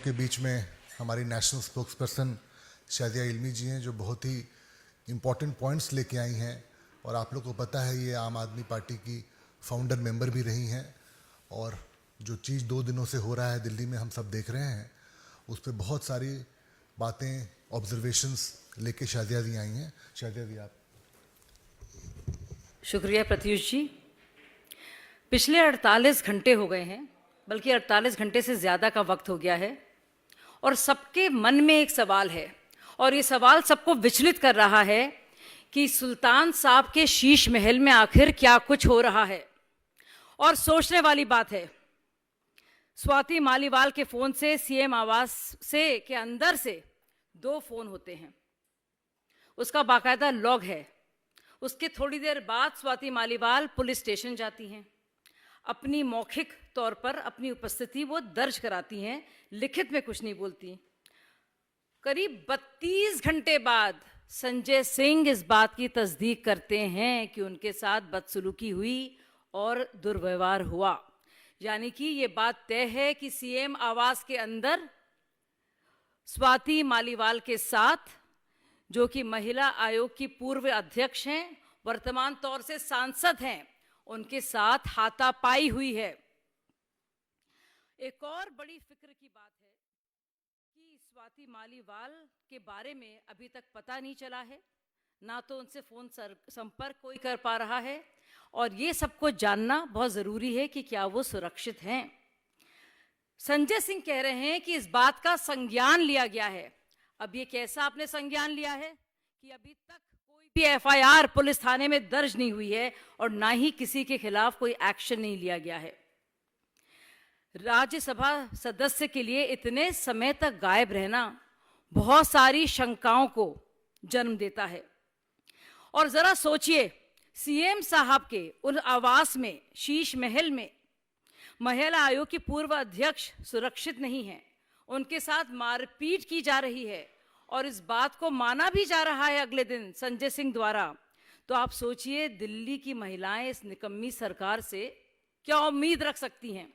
के बीच में हमारी नेशनल स्पोक्सपर्सन शादिया इल्मी जी हैं, जो बहुत ही इम्पोर्टेंट पॉइंट्स लेके आई हैं। और आप लोग को पता है ये आम आदमी पार्टी की फाउंडर मेंबर भी रही हैं, और जो चीज़ 2 दिनों से हो रहा है दिल्ली में हम सब देख रहे हैं, उस पर बहुत सारी बातें, ऑब्जर्वेशंस लेके शादिया दी आई हैं। शादिया दी, आप। शुक्रिया प्रत्युष जी। पिछले 48 घंटे हो गए हैं, बल्कि 48 घंटे से ज़्यादा का वक्त हो गया है, और सबके मन में एक सवाल है, और ये सवाल सबको विचलित कर रहा है कि सुल्तान साहब के शीश महल में आखिर क्या कुछ हो रहा है। और सोचने वाली बात है, स्वाति मालीवाल के फ़ोन से सीएम आवास से के अंदर से 2 फ़ोन होते हैं, उसका बाकायदा लॉग है। उसके थोड़ी देर बाद स्वाति मालीवाल पुलिस स्टेशन जाती हैं, अपनी मौखिक तौर पर अपनी उपस्थिति वो दर्ज कराती हैं, लिखित में कुछ नहीं बोलती। करीब 32 घंटे बाद संजय सिंह इस बात की तस्दीक करते हैं कि उनके साथ बदसलूकी हुई और दुर्व्यवहार हुआ। यानी कि ये बात तय है कि सीएम आवास के अंदर स्वाति मालीवाल के साथ, जो कि महिला आयोग की पूर्व अध्यक्ष हैं, वर्तमान तौर से सांसद हैं, उनके साथ हाथापाई हुई है। एक और बड़ी फिक्र की बात है कि स्वाति मालीवाल के बारे में अभी तक पता नहीं चला है, ना तो उनसे फ़ोन संपर्क कोई कर पा रहा है, और ये सबको जानना बहुत ज़रूरी है कि क्या वो सुरक्षित हैं। संजय सिंह कह रहे हैं कि इस बात का संज्ञान लिया गया है। अब ये कैसा आपने संज्ञान लिया है कि अभी तक कोई भी एफआईआर पुलिस थाने में दर्ज नहीं हुई है, और ना ही किसी के खिलाफ कोई एक्शन नहीं लिया गया है। राज्यसभा सदस्य के लिए इतने समय तक गायब रहना बहुत सारी शंकाओं को जन्म देता है। और जरा सोचिए, सीएम साहब के उन आवास में, शीश महल में, महिला आयोग की पूर्व अध्यक्ष सुरक्षित नहीं है, उनके साथ मारपीट की जा रही है, और इस बात को माना भी जा रहा है अगले दिन संजय सिंह द्वारा। तो आप सोचिए, दिल्ली की महिलाएं इस निकम्मी सरकार से क्या उम्मीद रख सकती हैं।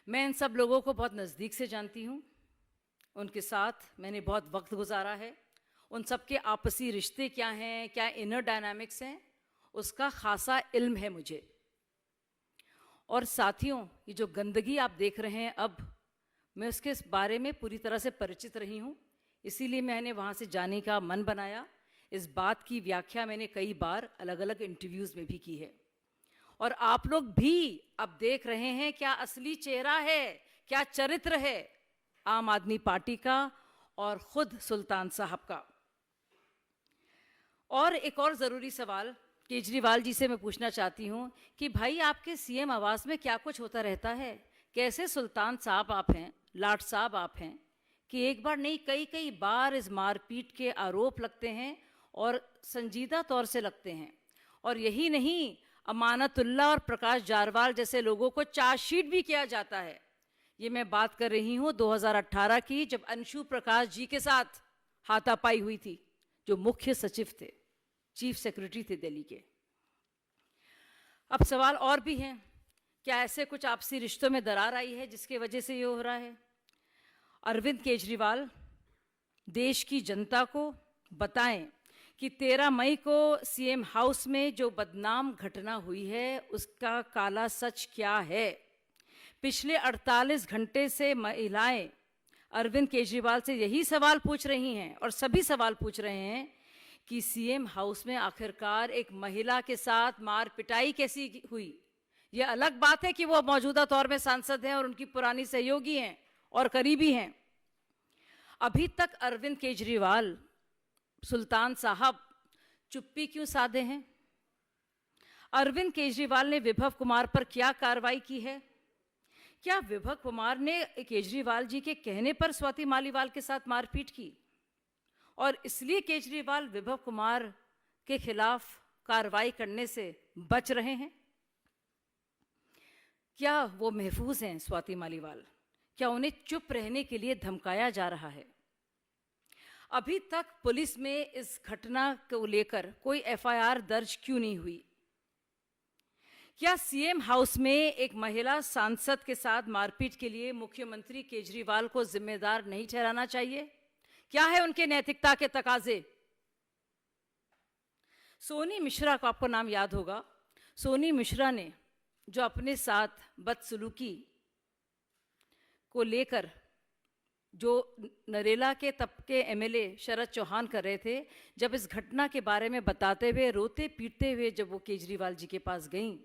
मैं इन सब लोगों को बहुत नज़दीक से जानती हूँ, उनके साथ मैंने बहुत वक्त गुजारा है। उन सब के आपसी रिश्ते क्या हैं, क्या इनर डायनामिक्स हैं, उसका खासा इल्म है मुझे। और साथियों, ये जो गंदगी आप देख रहे हैं, अब मैं उसके बारे में पूरी तरह से परिचित रही हूँ, इसीलिए मैंने वहाँ से जाने का मन बनाया। इस बात की व्याख्या मैंने कई बार अलग अलग इंटरव्यूज़ में भी की है, और आप लोग भी अब देख रहे हैं क्या असली चेहरा है, क्या चरित्र है आम आदमी पार्टी का और खुद सुल्तान साहब का। और एक और ज़रूरी सवाल केजरीवाल जी से मैं पूछना चाहती हूँ कि भाई, आपके सीएम आवास में क्या कुछ होता रहता है? कैसे सुल्तान साहब आप हैं, लाट साहब आप हैं, कि एक बार नहीं कई बार इस मारपीट के आरोप लगते हैं, और संजीदा तौर से लगते हैं। और यही नहीं, अमानतुल्लाह और प्रकाश जारवाल जैसे लोगों को चार्जशीट भी किया जाता है। ये मैं बात कर रही हूँ 2018 की, जब अंशु प्रकाश जी के साथ हाथापाई हुई थी, जो मुख्य सचिव थे, चीफ सेक्रेटरी थे दिल्ली के। अब सवाल और भी हैं, क्या ऐसे कुछ आपसी रिश्तों में दरार आई है जिसकी वजह से ये हो रहा है? अरविंद केजरीवाल देश की जनता को बताएं कि 13 मई को सीएम हाउस में जो बदनाम घटना हुई है, उसका काला सच क्या है। पिछले 48 घंटे से महिलाएं अरविंद केजरीवाल से यही सवाल पूछ रही हैं, और सभी सवाल पूछ रहे हैं कि सीएम हाउस में आखिरकार एक महिला के साथ मार पिटाई कैसी हुई। यह अलग बात है कि वो मौजूदा तौर में सांसद हैं और उनकी पुरानी सहयोगी हैं और करीबी हैं। अभी तक अरविंद केजरीवाल, सुल्तान साहब चुप्पी क्यों साधे हैं? अरविंद केजरीवाल ने विभव कुमार पर क्या कार्रवाई की है? क्या विभव कुमार ने केजरीवाल जी के कहने पर स्वाति मालीवाल के साथ मारपीट की, और इसलिए केजरीवाल विभव कुमार के खिलाफ कार्रवाई करने से बच रहे हैं? क्या वो महफूज हैं स्वाति मालीवाल? क्या उन्हें चुप रहने के लिए धमकाया जा रहा है? अभी तक पुलिस में इस घटना को लेकर कोई एफआईआर दर्ज क्यों नहीं हुई? क्या सीएम हाउस में एक महिला सांसद के साथ मारपीट के लिए मुख्यमंत्री केजरीवाल को जिम्मेदार नहीं ठहराना चाहिए? क्या है उनके नैतिकता के तकाजे? सोनी मिश्रा को आपको नाम याद होगा। सोनी मिश्रा ने जो अपने साथ बदसलूकी को लेकर जो नरेला के तब के एमएलए शरद चौहान कर रहे थे, जब इस घटना के बारे में बताते हुए रोते पीटते हुए जब वो केजरीवाल जी के पास गईं,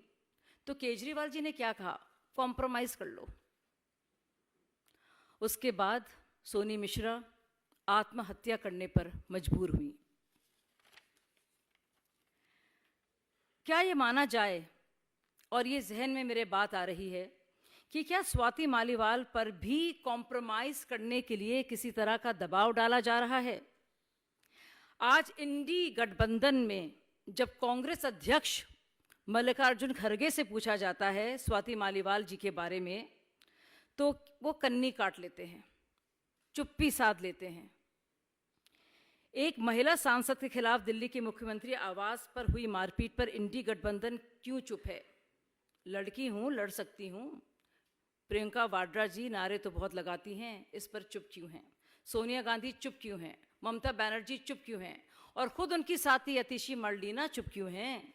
तो केजरीवाल जी ने क्या कहा? कॉम्प्रोमाइज कर लो। उसके बाद सोनी मिश्रा आत्महत्या करने पर मजबूर हुई। क्या ये माना जाए, और ये जहन में मेरे बात आ रही है, कि क्या स्वाति मालीवाल पर भी कॉम्प्रोमाइज करने के लिए किसी तरह का दबाव डाला जा रहा है? आज इंडी गठबंधन में जब कांग्रेस अध्यक्ष मल्लिकार्जुन खड़गे से पूछा जाता है स्वाति मालीवाल जी के बारे में, तो वो कन्नी काट लेते हैं, चुप्पी साध लेते हैं। एक महिला सांसद के खिलाफ दिल्ली के मुख्यमंत्री आवास पर हुई मारपीट पर इंडी गठबंधन क्यों चुप है? लड़की हूं, लड़ सकती हूं। प्रियंका वाड्रा जी नारे तो बहुत लगाती हैं, इस पर चुप क्यों हैं? सोनिया गांधी चुप क्यों हैं? ममता बनर्जी चुप क्यों हैं? और खुद उनकी साथी अतिशी मर्लिना चुप क्यों हैं?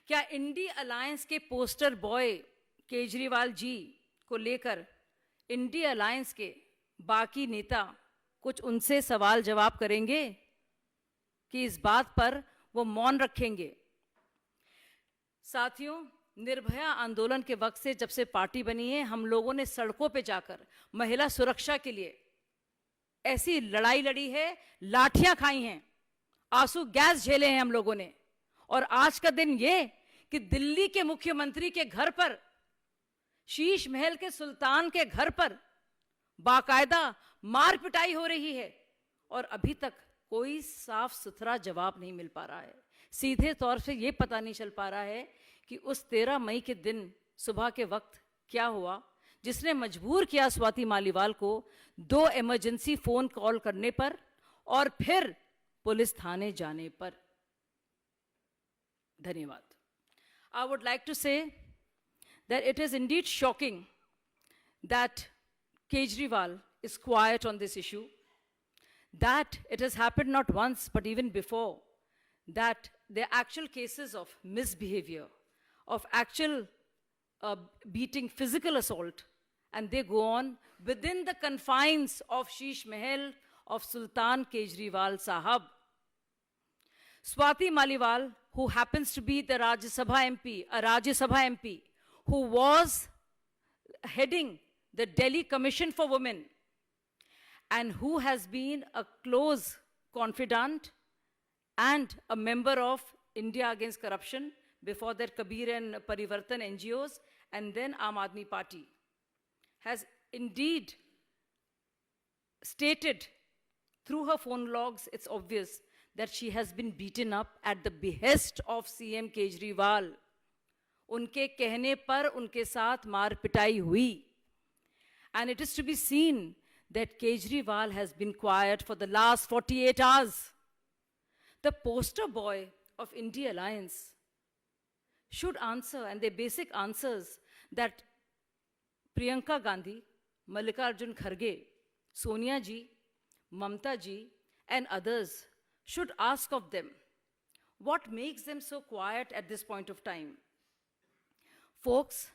क्या इंडी अलायंस के पोस्टर बॉय केजरीवाल जी को लेकर इंडी अलायंस के बाकी नेता कुछ उनसे सवाल जवाब करेंगे कि इस बात पर वो मौन रखेंगे? साथियों, निर्भया आंदोलन के वक्त से जब से पार्टी बनी है, हम लोगों ने सड़कों पे जाकर महिला सुरक्षा के लिए ऐसी लड़ाई लड़ी है, लाठियां खाई हैं, आंसू गैस झेले हैं हम लोगों ने। और आज का दिन ये कि दिल्ली के मुख्यमंत्री के घर पर, शीश महल के सुल्तान के घर पर बाकायदा मार पिटाई हो रही है, और अभी तक कोई साफ सुथरा जवाब नहीं मिल पा रहा है। सीधे तौर से ये पता नहीं चल पा रहा है कि उस 13 मई के दिन सुबह के वक्त क्या हुआ जिसने मजबूर किया स्वाति मालीवाल को 2 इमरजेंसी फोन कॉल करने पर और फिर पुलिस थाने जाने पर। धन्यवाद। I would like to say that it is indeed shocking that Kejriwal is quiet on this issue, that it has happened not once but even before, that there are actual cases of misbehavior, of actual beating, physical assault, and they go on within the confines of Sheesh Mahal of Sultan Kejriwal Sahab. Swati Maliwal, who happens to be the Rajya Sabha MP, who was heading the Delhi Commission for Women, and who has been a close confidant and a member of India Against Corruption, before that Kabir and Parivartan NGOs, and then Aam Aadmi Party, has indeed stated through her phone logs, it's obvious that she has been beaten up at the behest of CM Kejriwal. उनके कहने पर उनके साथ मार पिटाई हुई. And it is to be seen that Kejriwal has been quiet for the last 48 hours. The poster boy of India Alliance should answer, and their basic answers that Priyanka Gandhi, Mallikarjun Kharge, Sonia ji, Mamta ji, and others should ask of them, what makes them so quiet at this point of time? Folks,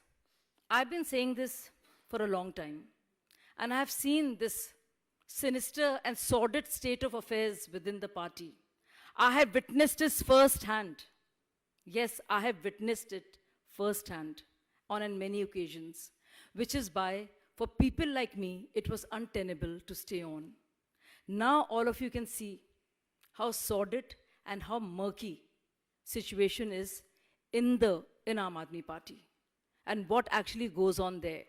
I've been saying this for a long time, and I have seen this sinister and sordid state of affairs within the party. I have witnessed this firsthand. Yes, I have witnessed it firsthand on many occasions, which is why, for people like me, it was untenable to stay on. Now all of you can see how sordid and how murky situation is in Aam Aadmi Party and what actually goes on there.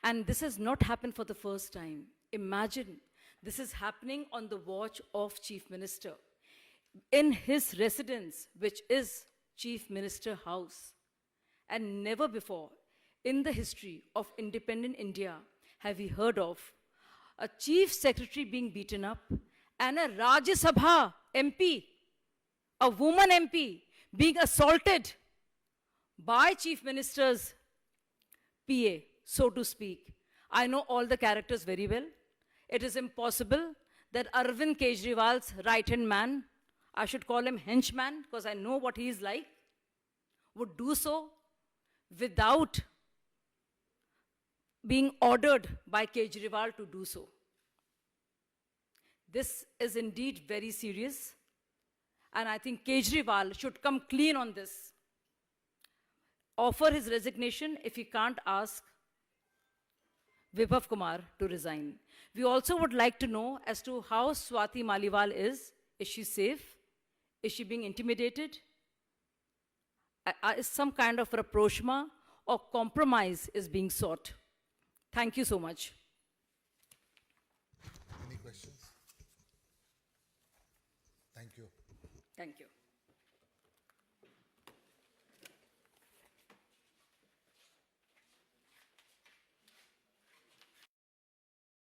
And this has not happened for the first time. Imagine this is happening on the watch of Chief Minister in his residence, which is Chief Minister House. And never before in the history of independent India have we heard of a chief secretary being beaten up and a Rajya Sabha MP, a woman MP, being assaulted by Chief Minister's PA, so to speak. I know all the characters very well. It is impossible that Arvind Kejriwal's right-hand man, I should call him henchman because I know what he is like, would do so without being ordered by Kejriwal to do so. This is indeed very serious, and I think Kejriwal should come clean on this. Offer his resignation if he can't ask Vibhav Kumar to resign. We also would like to know as to how Swati Maliwal is. Is she safe? Is she being intimidated? Is some kind of rapprochement or compromise is being sought? Thank you so much. Any questions? Thank you. Thank you.